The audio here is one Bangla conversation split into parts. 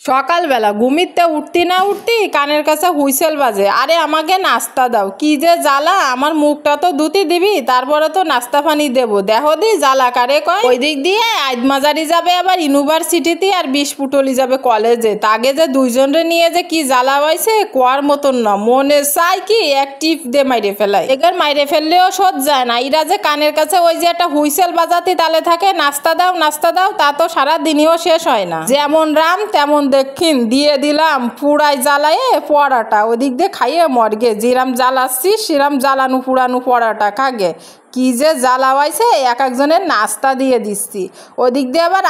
সকালবেলা ঘুমিতে উঠতি না উঠতি কানের কাছে হুইসেল বাজে, আরে আমাকে নাস্তা দাও। কি যে জ্বালা, আমার মুখটা তো ধুতি দিবি, তারপরে তো নাস্তা পানি দেবো। দেখো দি জ্বালা কারে কয়। ওই দিক দিয়ে আইদমাজারি যাবে আবার ইউনিভার্সিটিতে, আর বিশপুটলি যাবে কলেজে। তাগে যে দুইজনরে নিয়ে যে কি জ্বালা হয়েছে কোয়ার মতন না। মনে চাই কি এক টিপ দিয়ে মাইরে ফেলায়। এবার মাইরে ফেললেও শোধ যায় না। এরা যে কানের কাছে ওই যে একটা হুইসেল বাজাতে তালে থাকে, নাস্তা দাও নাস্তা দাও, তা তো সারা দিনেও শেষ হয় না। যেমন রাম তেমন দক্ষিণ দিয়ে দিলাম পুড়াই জ্বালায়ে পড়াটা। ওদিক দিয়ে খাইয়ে মরগে, যেরাম জ্বালাচ্ছি সেরাম জ্বালানো পুড়ানো পড়াটা খাগে। কি যে জ্বালাওয়াইছে, এক একজনের নাস্তা দিয়ে দিচ্ছি। ওদিক দিয়ে আবার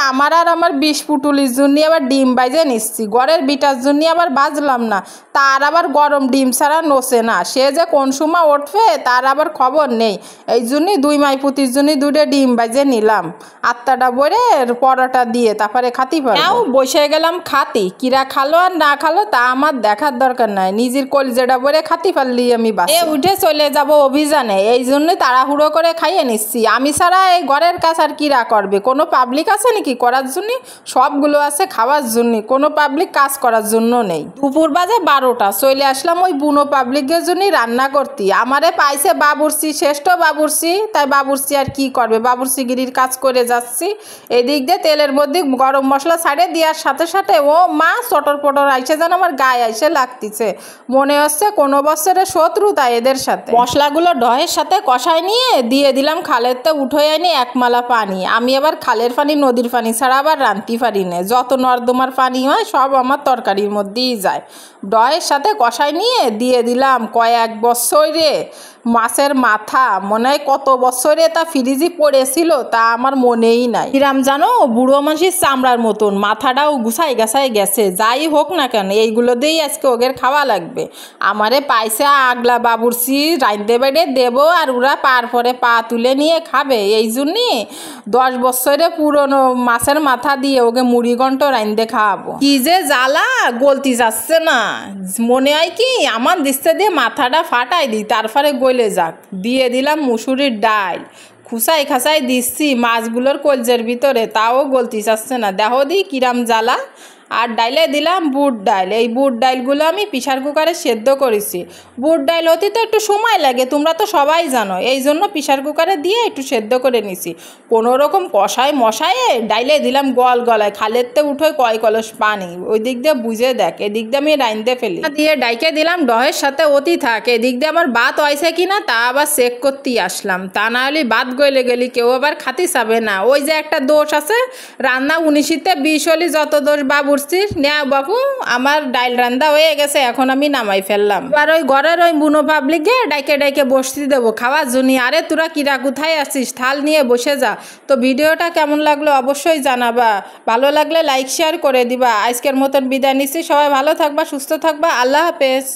আমার বিশপুটুলির জন্য আবার ডিম বাইজে নিচ্ছি। ঘরের বিটার জন্য আবার বাজলাম না, তার আবার গরম ডিম ছাড়া নসে না। সে যে কোন সময় উঠবে তার আবার খবর নেই। এই জন্যই দুই মাইপুতির জন্য দুটো ডিম বাইজে নিলাম। আত্মাটা বরে পরোটা দিয়ে তারপরে খাতি পারো। বসে গেলাম খাতি, কিরা খালো আর না খালো তা আমার দেখার দরকার নাই। নিজের কলিজাটা বরে খাতি পারলি আমি বাস উঠে চলে যাব অভিযানে। এই জন্যই তাড়াহুড়ো করে খাইয়ে নিচ্ছি। আমি ছাড়া এই ঘরের কাজ আর কিরা করবে? কোনো পাবলিক আছে নাকি করার জন্য? সবগুলো আছে খাওয়ার জন্য, কোনো পাবলিক কাজ করার জন্য নেই। দুপুর বাজে 12টা, চলে আসলাম ওই বুনো পাবলিকের জন্যই রান্না করতে। আমারে পাইছে বাবুর্চি, শ্রেষ্ঠ বাবুর্চি, তাই বাবুর্চি আর কি করবে, বাবুর্চিগিরির কাজ করে যাচ্ছি। এদিক দিয়ে তেলের মধ্যে গরম মশলা ছাড়ে দেওয়ার সাথে সাথে ও মা চটর পটর আইসে যেন আমার গায়ে আইসে লাগতেছে। মনে হচ্ছে কোনো বছরের শত্রুতা এদের সাথে। মশলাগুলো ডহের সাথে কষায় নিয়ে দিয়ে দিলাম খালেরতে উঠে আনি একমালা পানি। আমি আবার খালের পানি নদীর পানি ছাড়া আবার রান্তি পারি না। যত নর্দমার পানি হয় সব আমার তরকারির মধ্যেই যায়। ডয়ের সাথে কষায় নিয়ে দিয়ে দিলাম কয়েক বছরে মাছের মাথা। মনে হয় কত বছরে তা ফ্রিজে পড়েছিল তা আমার মনেই নাই। কিরাম জানো বুড়ো মানুষের চামড়ার মতন, মাথাটাও গুছাই গাছাই গেছে। যাই হোক না কেন এইগুলো দিয়েই আজকে ওদের খাওয়া লাগবে। আমারে পাইছে আগলা বাবুর্চি রাঁধতে বেড়ে দেবো, আর ওরা পার পরে পা তুলে নিয়ে খাবে। এই জন্যে 10 বছরে পুরনো মাছের মাথা দিয়ে ওকে মুড়ি ঘন্ট রাঁধতে খাওয়াবো। কি যে জ্বালা, গলতি যাচ্ছে না। মনে হয় কি আমার দিচ্ছে দিয়ে মাথাটা ফাটাই দিই, তারপরে গলে যাক। দিয়ে দিলাম মুসুরির ডাল, খুসাই খাসাই দিচ্ছি মাছগুলোর কলজের ভিতরে, তাও গলতি যাচ্ছে না। দেখো দি কিরাম জ্বালা। আর ডাইলে দিলাম বুট ডাল। এই বুট ডালগুলো আমি প্রেসার কুকারে সেদ্ধ করেছি। বুট ডাল হতে তো একটু সময় লাগে, তোমরা তো সবাই জানো। এই জন্য প্রেসার কুকারে দিয়ে একটু সেদ্ধ করে নিছি। কোনো রকম কষায় মশায়ে ডাইলে দিলাম গল গলায়, খালেরতে উঠোয় কয় কলস পানি। ওই দিক দিয়ে বুঝে দেখ, এদিক দিয়ে আমি রাঁধতে ফেলি দিয়ে ডাইকে দিলাম ডহের সাথে অতি থাক। এদিক দিয়ে আমার ভাত হয়েছে কিনা তা আবার চেক করতেই আসলাম। তা না হলে ভাত গলে গেলি কেউ আবার খাতি চাবে না। ওই যে একটা দোষ আছে, রান্না 19তে 20 হলি যত দোষ বাবু নেয়া বাবু। আমার ডাইল রান্না হয়ে গেছে, এখন আমি নামাই ফেললাম। এবার ওই ঘরের ওই বুনো পাবলিকে ডাইকে ডাইকে বসতে দেবো খাওয়ার জন্য। আরে তোরা কিরা কোথায় আছিস, থাল নিয়ে বসে যা। তো ভিডিওটা কেমন লাগলো অবশ্যই জানাবা, ভালো লাগলে লাইক শেয়ার করে দিবা। আজকের মতন বিদায় নিচ্ছি, সবাই ভালো থাকবা সুস্থ থাকবা, আল্লাহ হাফেজ।